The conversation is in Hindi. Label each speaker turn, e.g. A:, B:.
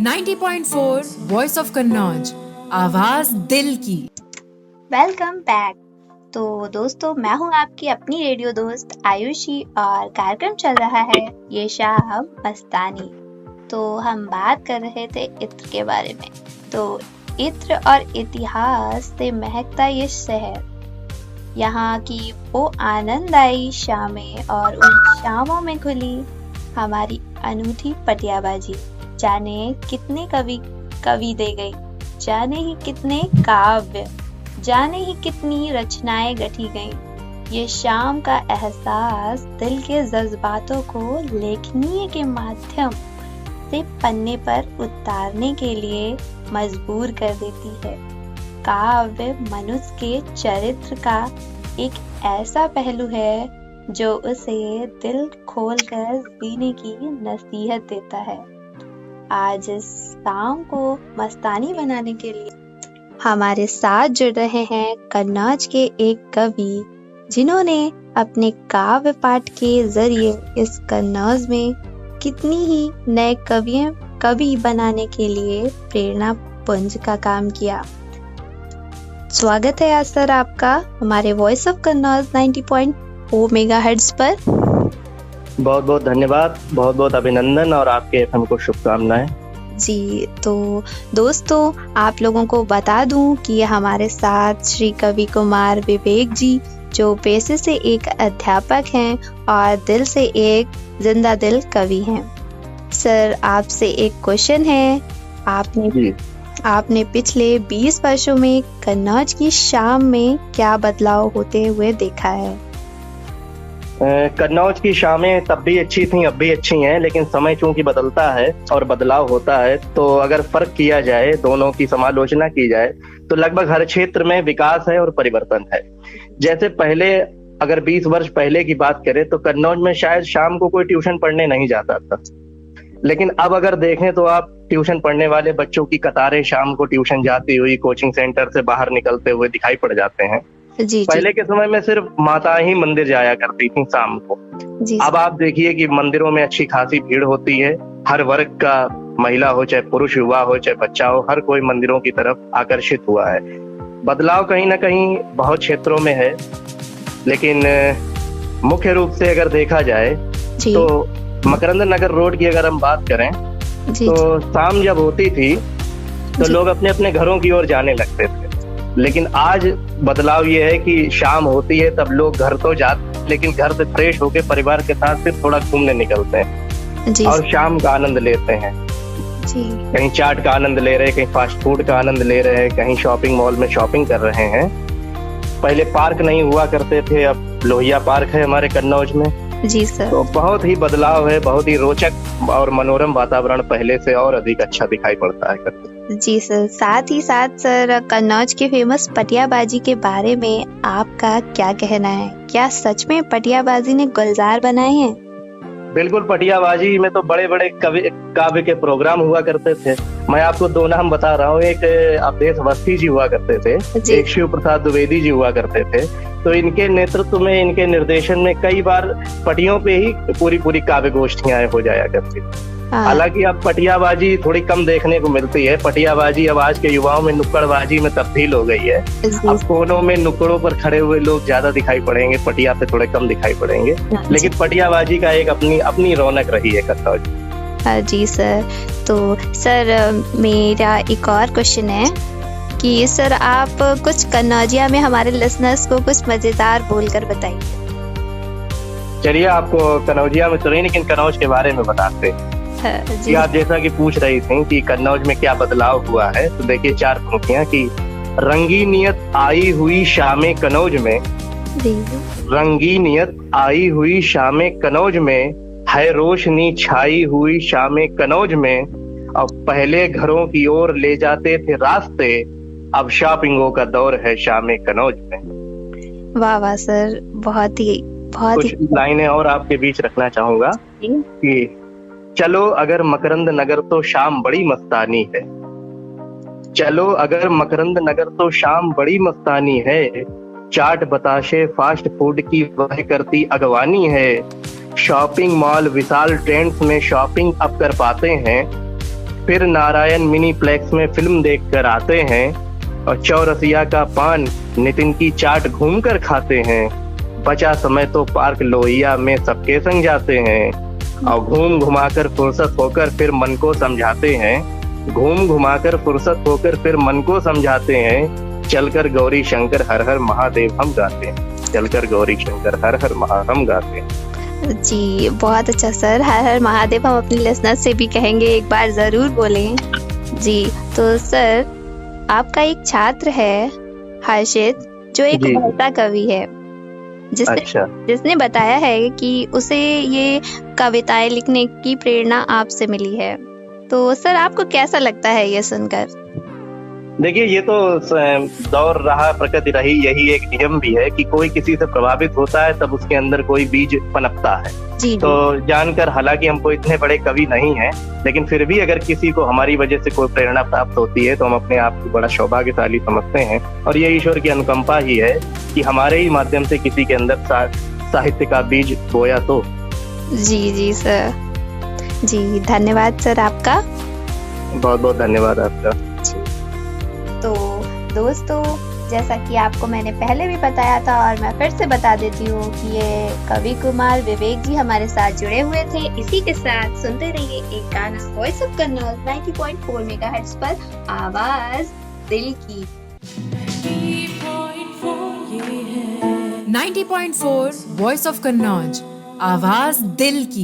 A: 90.4 वॉइस ऑफ कन्नौज, आवाज दिल की।
B: Welcome back. तो दोस्तों, मैं हूं आपकी अपनी रेडियो दोस्त आयुषी और कार्यक्रम चल रहा है ये शाम मस्तानी। तो हम बात कर रहे थे इत्र के बारे में। तो इत्र और इतिहास से महकता ये शहर, यहाँ की वो आनंददायी शामें और उन शामों में खुली हमारी अनूठी पटियाबाजी। जाने कितने कवि दे गई, जाने ही कितने काव्य, जाने ही कितनी रचनाएं गढ़ी गईं। ये शाम का एहसास दिल के जज्बातों को लेखनीय के माध्यम से पन्ने पर उतारने के लिए मजबूर कर देती है। काव्य मनुष्य के चरित्र का एक ऐसा पहलू है जो उसे दिल खोलकर जीने की नसीहत देता है। आज इस शाम को मस्तानी बनाने के लिए हमारे साथ जुड़ रहे हैं कन्नौज के एक कवि, जिन्होंने अपने काव्य पाठ के जरिए इस कन्नौज में कितनी ही नए कवि बनाने के लिए प्रेरणा पुंज का काम किया। स्वागत है आज सर आपका हमारे वॉइस ऑफ कन्नौज 90.4 मेगाहर्ट्ज पर।
C: बहुत बहुत धन्यवाद, बहुत बहुत अभिनंदन और आपके एफएम को शुभकामनाएं।
B: जी, तो दोस्तों आप लोगों को बता दूं कि हमारे साथ श्री कवि कुमार विवेक जी, जो पेशे से एक अध्यापक हैं और दिल से एक जिंदा दिल कवि हैं। सर आपसे एक क्वेश्चन है, आपने पिछले 20 वर्षों में कन्नौज की शाम में क्या बदलाव होते हुए देखा है?
C: कन्नौज की शामें तब भी अच्छी थीं, अब भी अच्छी हैं, लेकिन समय चूंकि बदलता है और बदलाव होता है, तो अगर फर्क किया जाए, दोनों की समालोचना की जाए, तो लगभग हर क्षेत्र में विकास है और परिवर्तन है। जैसे पहले अगर 20 वर्ष पहले की बात करें तो कन्नौज में शायद शाम को कोई ट्यूशन पढ़ने नहीं जाता था, लेकिन अब अगर देखें तो आप ट्यूशन पढ़ने वाले बच्चों की कतारें शाम को ट्यूशन जाती हुई कोचिंग सेंटर से बाहर निकलते हुए दिखाई पड़ जाते हैं। पहले के समय में सिर्फ माता ही मंदिर जाया करती थी शाम को। अब आप देखिए कि मंदिरों में अच्छी खासी भीड़ होती है। हर वर्ग का, महिला हो चाहे पुरुष, युवा हो चाहे बच्चा हो, हर कोई मंदिरों की तरफ आकर्षित हुआ है। बदलाव कहीं ना कहीं बहुत क्षेत्रों में है, लेकिन मुख्य रूप से अगर देखा जाए तो मकरंद नगर रोड की अगर हम बात करें तो शाम जब होती थी तो लोग अपने अपने घरों की ओर जाने लगते थे, लेकिन आज बदलाव ये है कि शाम होती है तब लोग घर तो जाते, लेकिन घर से फ्रेश होकर परिवार के साथ सिर्फ थोड़ा घूमने निकलते हैं और शाम का आनंद लेते हैं। कहीं चाट का आनंद ले रहे हैं, कहीं फास्ट फूड का आनंद ले रहे हैं, कहीं शॉपिंग मॉल में शॉपिंग कर रहे हैं। पहले पार्क नहीं हुआ करते थे, अब लोहिया पार्क है हमारे कन्नौज में।
B: जी सर।
C: तो बहुत ही बदलाव है, बहुत ही रोचक और मनोरम वातावरण पहले से और अधिक अच्छा दिखाई पड़ता है।
B: जी सर, साथ ही साथ सर कन्नौज के फेमस पटियाबाजी के बारे में आपका क्या कहना है? क्या सच में पटियाबाजी ने गुलजार बनाए हैं?
C: बिल्कुल, पटियाबाजी में तो बड़े बड़े काव्य के प्रोग्राम हुआ करते थे। मैं आपको दो नाम बता रहा हूँ। एक अवधेश अवस्थी जी हुआ करते थे, एक शिव प्रसाद द्विवेदी जी हुआ करते थे। तो इनके नेतृत्व में, इनके निर्देशन में कई बार पटियों पे ही पूरी काव्य गोष्ठियां हो जाया करती थी। हालांकि अब पटियाबाजी थोड़ी कम देखने को मिलती है। पटियाबाजी अब आज के युवाओं में नुक्कड़बाजी में तब्दील हो गई है। अब कोनों में नुक्कड़ों पर खड़े हुए लोग ज्यादा दिखाई पड़ेंगे, पटिया पे थोड़े कम दिखाई पड़ेंगे, लेकिन पटियाबाजी का एक अपनी रौनक रही है कन्नौज।
B: जी सर। तो सर मेरा एक और क्वेश्चन है कि सर आप कुछ कन्नौजिया में हमारे लिसनर्स को कुछ मजेदार बोलकर बताइए।
C: चलिए, आपको कन्नौजिया में तो नहीं, लेकिन कन्नौज के बारे में बताते हैं। जी, आप जैसा कि पूछ रही थी कि कन्नौज में क्या बदलाव हुआ है, तो देखिए 4 पंक्तियां कि रंगी नियत आई हुई शामें कन्नौज में, रंगी नियत आई हुई शामें कन्नौज में, है रोशनी छाई हुई शामें कन्नौज में, अब पहले घरों की ओर ले जाते थे रास्ते, अब शॉपिंगों का दौर है शामें कन्नौज में।
B: वाह वाह सर, बहुत ही
C: कुछ लाइनें और आपके बीच रखना चाहूंगा कि चलो अगर मकरंद नगर तो शाम बड़ी मस्तानी है, चलो अगर मकरंद नगर तो शाम बड़ी मस्तानी है, चाट बताशे फास्ट फूड की वह करती अगवानी है, शॉपिंग मॉल विशाल ट्रेंड्स में शॉपिंग अब कर पाते हैं, फिर नारायण मिनीप्लेक्स में फिल्म देखकर आते हैं और चौरसिया का पान नितिन की चाट घूम कर खाते हैं। बचा समय तो पार्क लोहिया में सबके संग जाते हैं और घूम घुमाकर फुर्सत होकर फिर मन को समझाते हैं। घूम घुमाकर फुर्सत होकर फिर मन को समझाते हैं। चलकर गौरी शंकर हर हर महादेव हम गाते हैं। चलकर गौरी शंकर हर हर महादेव हम गाते हैं।
B: जी बहुत अच्छा सर, हर हर महादेव हम अपने लिसनर से भी कहेंगे, एक बार जरूर बोलें। जी तो सर, आपका एक छात्र है हर्षित, जो एक
C: जी।
B: उभरता कवि है, जिसने
C: अच्छा।
B: जिसने बताया है कि उसे ये कविताएं लिखने की प्रेरणा आपसे मिली है। तो सर आपको कैसा लगता है ये सुनकर?
C: देखिए, ये तो दौर रहा, प्रकृति रही, यही एक नियम भी है कि कोई किसी से प्रभावित होता है तब उसके अंदर कोई बीज पनपता है।
B: जी
C: तो जानकर, हालांकि हमको इतने बड़े कवि नहीं हैं, लेकिन फिर भी अगर किसी को हमारी वजह से कोई प्रेरणा प्राप्त होती है तो हम अपने आप को बड़ा सौभाग्यशाली समझते हैं। और ये ईश्वर की अनुकंपा ही है कि हमारे ही माध्यम से किसी के अंदर साहित्य का बीज बोया तो।
B: जी सर, जी धन्यवाद सर आपका।
C: बहुत बहुत धन्यवाद आपका।
B: तो दोस्तों, जैसा कि आपको मैंने पहले भी बताया था और मैं फिर से बता देती हूँ कि ये कवि कुमार विवेक जी हमारे साथ जुड़े हुए थे। इसी के साथ सुनते रहिए एक गाना वॉइस ऑफ कन्नौज 90.4 मेगाहर्ट्ज पर, आवाज दिल की।
A: 90.4 वॉइस ऑफ कन्नौज, आवाज दिल की।